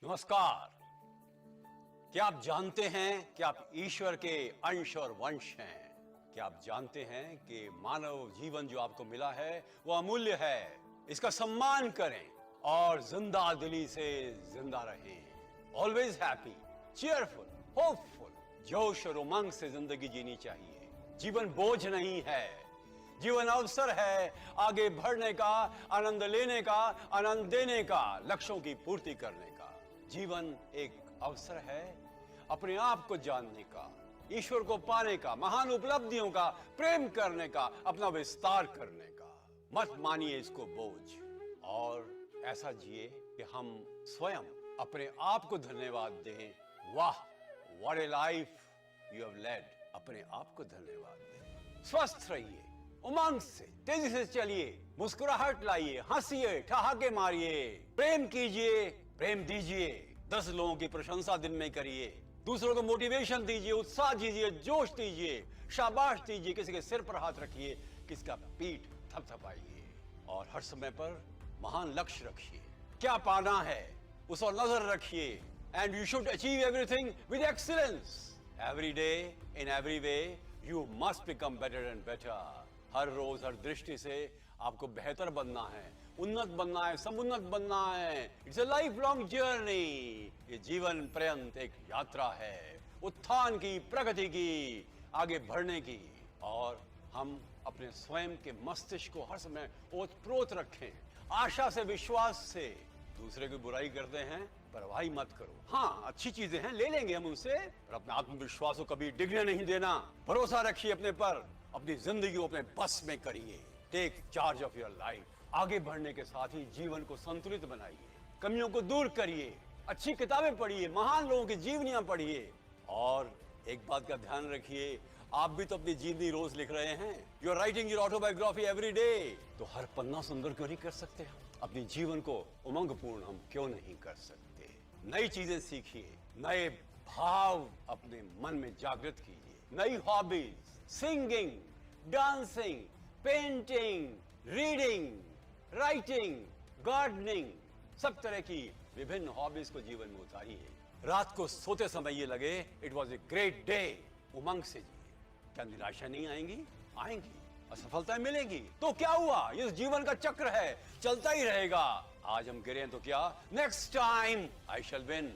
नमस्कार। क्या आप जानते हैं कि आप ईश्वर के अंश और वंश हैं? क्या आप जानते हैं कि मानव जीवन जो आपको मिला है वो अमूल्य है? इसका सम्मान करें और जिंदा दिली से जिंदा रहें। ऑलवेज हैप्पी, चीयरफुल, होपफुल, जोश और उमंग से जिंदगी जीनी चाहिए। जीवन बोझ नहीं है, जीवन अवसर है आगे बढ़ने का, आनंद लेने का, आनंद देने का, लक्ष्यों की पूर्ति करने का। जीवन एक अवसर है अपने आप को जानने का, ईश्वर को पाने का, महान उपलब्धियों का प्रेम करने का, अपना विस्तार करने का। मत मानिए इसको बोझ और ऐसा जिए कि हम स्वयं अपने आप को धन्यवाद दें। वाह, what A life you have led. अपने आप को धन्यवाद दें। स्वस्थ रहिए, उमंग से तेजी से चलिए, मुस्कुराहट लाइए, हंसिए, ठहाके मारिए, प्रेम कीजिए, प्रेम दीजिए। 10 लोगों की प्रशंसा दिन में करिए, दूसरों को मोटिवेशन दीजिए, उत्साह दीजिए, जोश दीजिए, शाबाश दीजिए। किसी के सिर पर हाथ रखिए, किसी का पीठ थपथपाइए और हर समय पर महान लक्ष्य रखिए। क्या पाना है उस पर नजर रखिए। And you should achieve everything with excellence. Every day in every way you must become better and better. हर रोज हर दृष्टि से आपको बेहतर बनना है, उन्नत बनना है, समुन्नत बनना है। It's a life long journey. ये जीवन पर्यंत एक यात्रा है, उत्थान की, प्रगति की, आगे बढ़ने की। और हम अपने स्वयं के मस्तिष्क को हर समय ओतप्रोत रखें, आशा से, विश्वास से। दूसरे की बुराई करते हैं, परवाह मत करो। हाँ, अच्छी चीजें हैं, ले लेंगे हम उनसे, पर अपने आत्मविश्वास को कभी डिगने नहीं देना। भरोसा रखिए अपने पर, अपनी जिंदगी को अपने बस में करिए। Take charge of your life. आगे बढ़ने के साथ ही जीवन को संतुलित बनाइए, कमियों को दूर करिए, अच्छी किताबें पढ़िए, महान लोगों की जीवनियां पढ़िए। और एक बात का ध्यान रखिए, आप भी तो अपनी जीवनी रोज लिख रहे हैं। You are writing your autobiography every day. तो हर पन्ना सुंदर क्यों नहीं कर सकते हम? अपनी जीवन को उमंगपूर्ण हम क्यों नहीं कर सकते? नई चीजें सीखिए, नए भाव अपने मन में जागृत कीजिए, नई hobbies, singing, dancing, painting, reading, writing, gardening, सब तरह की विभिन्न हॉबीज को जीवन में उतारिए। रात को सोते समय ये लगे it was a great day. उमंग से जिए। क्या निराशा नहीं आएंगी? आएंगी। असफलताएं मिलेगी तो क्या हुआ? ये जीवन का चक्र है, चलता ही रहेगा। आज हम गिरे तो क्या, next time I shall win.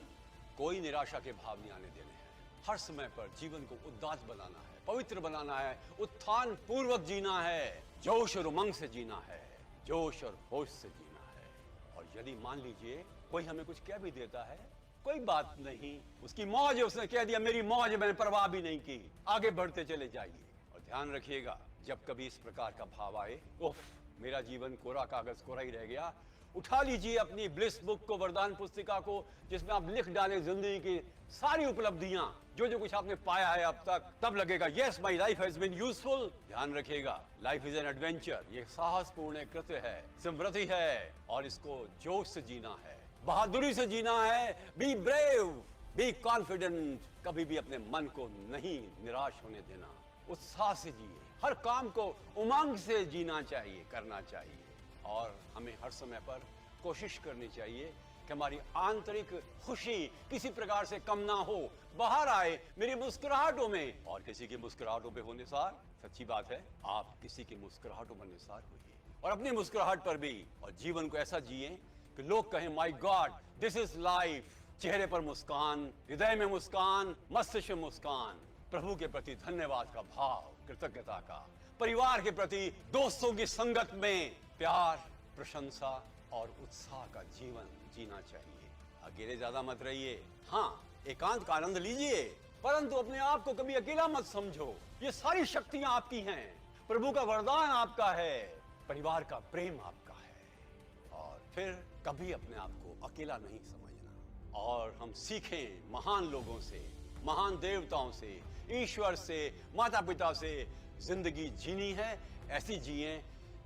कोई निराशा के भाव नहीं आने देने हैं। हर समय पर जीवन को उदात्त बनाना है, पवित्र बनाना है, उत्थान पूर्वक जीना है, जोश और उमंग से जीना है, जोश और होश से जीना है। और यदि मान लीजिए कोई हमें कुछ कह भी देता है, कोई बात नहीं, उसकी मौज है, उसने कह दिया मेरी मौज है, मैंने परवाह भी नहीं की। आगे बढ़ते चले जाइए। और ध्यान रखिएगा, जब कभी इस प्रकार का भाव आए, उफ मेरा जीवन कोरा कागज कोरा ही रह गया, उठा लीजिए अपनी ब्लिस बुक को, वरदान पुस्तिका को, जिसमें आप लिख डालें जिंदगी की सारी उपलब्धियां, जो जो कुछ आपने पाया है अब तक। तब लगेगा yes my life has been useful. ध्यान रखिएगा, लाइफ इज एन एडवेंचर। ये साहसपूर्ण कृत्य है, स्मृति है, और इसको जोश से जीना है, बहादुरी से जीना है। Be brave, be confident. कभी भी अपने मन को नहीं निराश होने देना, उत्साह से जिए। हर काम को उमंग से जीना चाहिए, करना चाहिए। और हमें हर समय पर कोशिश करनी चाहिए कि हमारी आंतरिक खुशी किसी प्रकार से कम ना हो, बाहर आए मेरी मुस्कुराहटों में। और किसी की मुस्कुराहटों पे होने सार, सच्ची बात है, आप किसी की मुस्कुराहटों पर निसार होइए और अपनी मुस्कुराहट पर भी। और जीवन को ऐसा जिए कि लोग कहें my God this is life. चेहरे पर मुस्कान, हृदय में मुस्कान, मस्तिष्क में मुस्कान, प्रभु के प्रति धन्यवाद का भाव, कृतज्ञता का, परिवार के प्रति, दोस्तों की संगत में प्यार, प्रशंसा और उत्साह का जीवन जीना चाहिए। अकेले ज्यादा मत रहिए। हाँ, एकांत का आनंद लीजिए, परंतु अपने आप को कभी अकेला मत समझो। ये सारी शक्तियां आपकी हैं, प्रभु का वरदान आपका है, परिवार का प्रेम आपका है। और फिर कभी अपने आप को अकेला नहीं समझना। और हम सीखें महान लोगों से, महान देवताओं से, ईश्वर से, माता पिता से। जिंदगी जीनी है, ऐसी जिए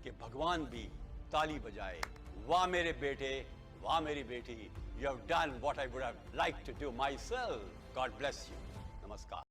कि भगवान भी ताली बजाए, वाह मेरे बेटे, वाह मेरी बेटी, you have done what I would have like to do myself. God bless you. नमस्कार।